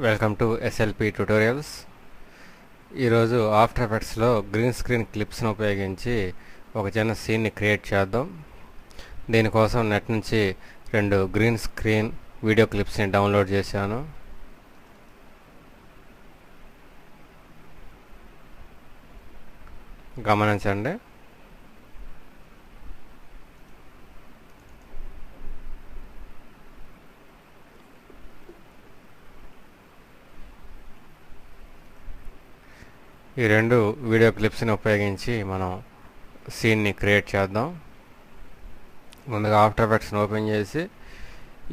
Welcome to SLP tutorials. ఈరోజు after ఎఫెక్ట్స్లో green screen క్లిప్స్ను ఉపయోగించి ఒక చిన్న సీన్ని క్రియేట్ చేద్దాం. దీనికోసం నెట్ నుంచి 2 గ్రీన్ స్క్రీన్ వీడియో క్లిప్స్ని డౌన్లోడ్ చేశాను. గమనించండి. ఈ 2 వీడియో క్లిప్స్ని ఉపయోగించి మనం సీన్ని క్రియేట్ చేద్దాం. ముందుగా ఆఫ్టర్ ఎఫెక్ట్స్ని ఓపెన్ చేసి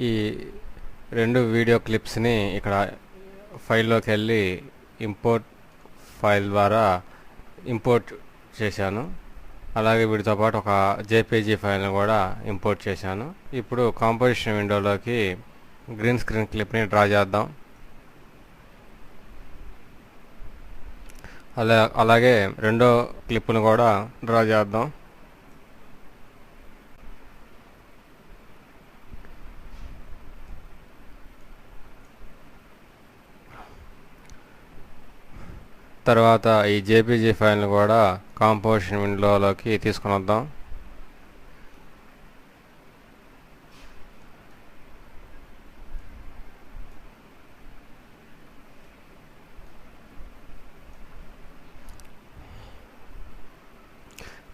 ఈ 2 వీడియో క్లిప్స్ని ఇక్కడ ఫైల్లోకి వెళ్ళి ఇంపోర్ట్ ఫైల్ ద్వారా ఇంపోర్ట్ చేశాను. అలాగే వీటితో పాటు ఒక జేపీజీ ఫైల్ని కూడా ఇంపోర్ట్ చేశాను. ఇప్పుడు కాంపోజిషన్ విండోలోకి గ్రీన్ స్క్రీన్ క్లిప్ని డ్రా చేద్దాం. అలాగే రెండో క్లిప్ను కూడా డ్రా చేద్దాం. తర్వాత ఈ జేపీజీ ఫైల్ను కూడా కాంపోజిషన్ విండోలోకి తీసుకుని వద్దాం.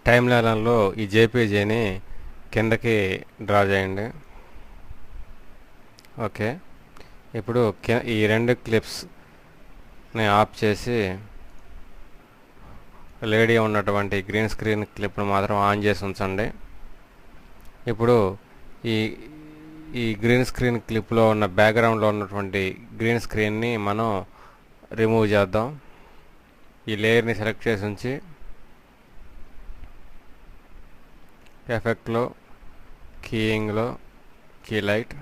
టైమ్ లైన్లో ఈ జేపీజీని కిందకి డ్రా చేయండి. ఓకే, ఇప్పుడు ఈ 2 క్లిప్స్ని ఆఫ్ చేసి లేడీ ఉన్నటువంటి గ్రీన్ స్క్రీన్ క్లిప్ను మాత్రం ఆన్ చేసి ఉంచండి. ఇప్పుడు ఈ ఈ గ్రీన్ స్క్రీన్ క్లిప్లో ఉన్న బ్యాక్గ్రౌండ్లో ఉన్నటువంటి గ్రీన్ స్క్రీన్ని మనం రిమూవ్ చేద్దాం. ఈ లేయర్ని సెలెక్ట్ చేసి ఉంచి ఎఫెక్ట్లో కీయింగ్లో కీ లైట్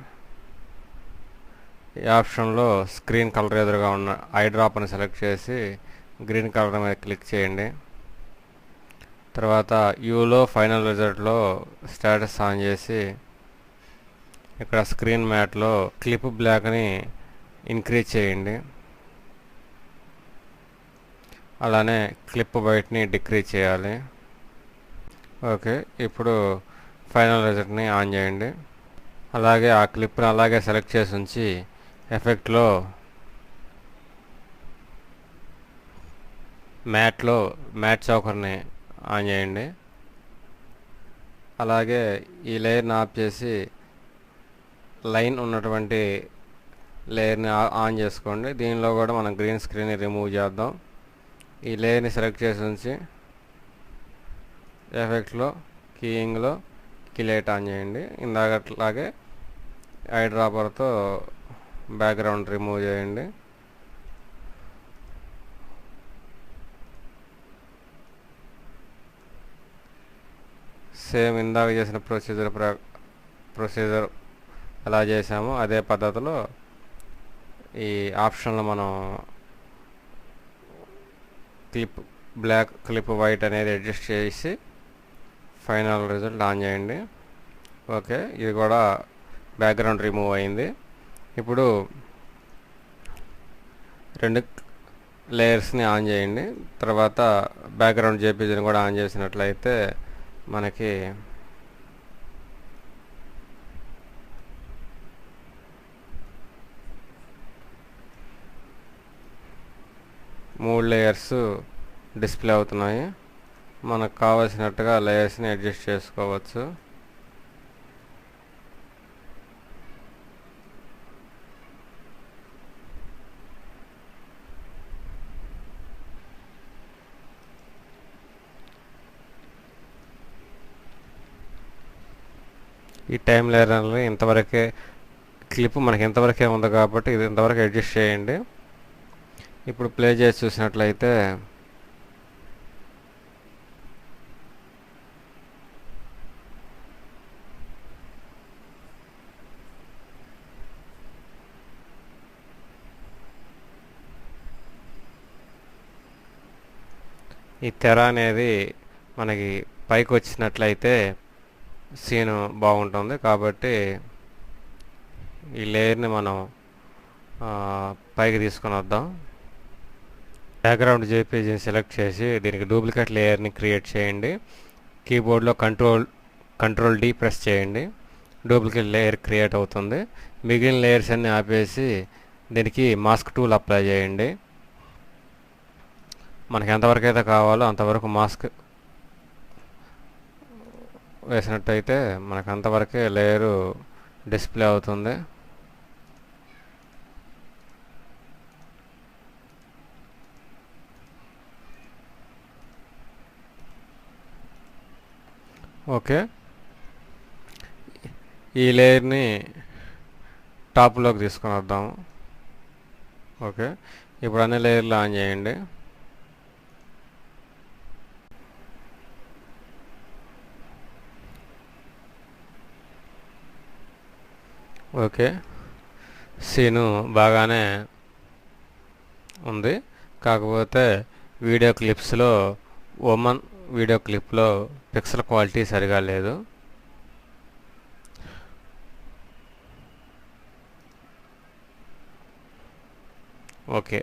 ఈ ఆప్షన్లో స్క్రీన్ కలర్ ఎదురుగా ఉన్న ఐ డ్రాప్ని సెలెక్ట్ చేసి గ్రీన్ కలర్ మీద క్లిక్ చేయండి. తర్వాత యూలో ఫైనల్ రిజల్ట్లో స్టేటస్ ఆన్ చేసి ఇక్కడ స్క్రీన్ మ్యాట్లో క్లిప్ బ్లాక్ని ఇంక్రీజ్ చేయండి. అలానే క్లిప్ వైట్ని డిక్రీజ్ చేయాలి. ఓకే, ఇప్పుడు ఫైనల్ రిజల్ట్ని ఆన్ చేయండి. అలాగే ఆ క్లిప్ని అలాగే సెలెక్ట్ చేసి ఉంచి ఎఫెక్ట్లో మ్యాట్ చౌకర్ని ఆన్ చేయండి. అలాగే ఈ లేయర్ని ఆఫ్ చేసి లైన్ ఉన్నటువంటి లేయర్ని ఆన్ చేసుకోండి. దీనిలో కూడా మనం గ్రీన్ స్క్రీన్ని రిమూవ్ చేద్దాం. ఈ లేయర్ని సెలెక్ట్ చేసి ఉంచి ఎఫెక్ట్లో కీయింగ్లో కీ లైట్ ఆన్ చేయండి. ఇందాకట్లాగే ఐ డ్రాపర్తో బ్యాక్గ్రౌండ్ రిమూవ్ చేయండి. సేమ్ ఇందాక చేసిన ప్రొసీజర్ ఎలా చేసామో అదే పద్ధతిలో ఈ ఆప్షన్లో మనం క్లిప్ బ్లాక్ క్లిప్ వైట్ అనేది అడ్జస్ట్ చేసి ఫైనల్ రిజల్ట్ ఆన్ చేయండి. ఓకే, ఇది కూడా బ్యాక్గ్రౌండ్ రిమూవ్ అయింది. ఇప్పుడు 2 లేయర్స్ని ఆన్ చేయండి. తర్వాత బ్యాక్గ్రౌండ్ జేపీజీని కూడా ఆన్ చేసినట్లయితే మనకి మూడు లేయర్స్ డిస్ప్లే అవుతున్నాయి. మనకు కావలసినట్టుగా లేయర్స్ని అడ్జస్ట్ చేసుకోవచ్చు. ఈ టైం లేయర్ని ఇంతవరకే క్లిప్ మనకి ఇంతవరకే ఉంది కాబట్టి ఇది ఇంతవరకు అడ్జస్ట్ చేయండి. ఇప్పుడు ప్లే చేసి చూసినట్లయితే ఈ తెర అనేది మనకి పైకి వచ్చినట్లయితే సీన్ బాగుంటుంది. కాబట్టి ఈ లేయర్ని మనం పైకి తీసుకొని వద్దాం. బ్యాక్గ్రౌండ్ జేపీజీని సెలెక్ట్ చేసి దీనికి డూప్లికేట్ లేయర్ని క్రియేట్ చేయండి. కీబోర్డ్లో కంట్రోల్ డి ప్రెస్ చేయండి. డూప్లికేట్ లేయర్ క్రియేట్ అవుతుంది. మిగిలిన లేయర్స్ అన్ని ఆపేసి దీనికి మాస్క్ టూల్ అప్లై చేయండి. మనకి ఎంతవరకు అయితే కావాలో అంతవరకు మాస్క్ వేసినట్టయితే మనకు అంతవరకే లేయరు డిస్ప్లే అవుతుంది. ఓకే, ఈ లేయర్ని టాప్లోకి తీసుకొని వద్దాము. ఓకే, ఇప్పుడు అన్ని లేయర్లు ఆన్ చేయండి. ఓకే, సీను బాగానే ఉంది. కాకపోతే వీడియో క్లిప్స్లో ఉమెన్ వీడియో క్లిప్లో పిక్సెల్ క్వాలిటీ సరిగా లేదు. ఓకే.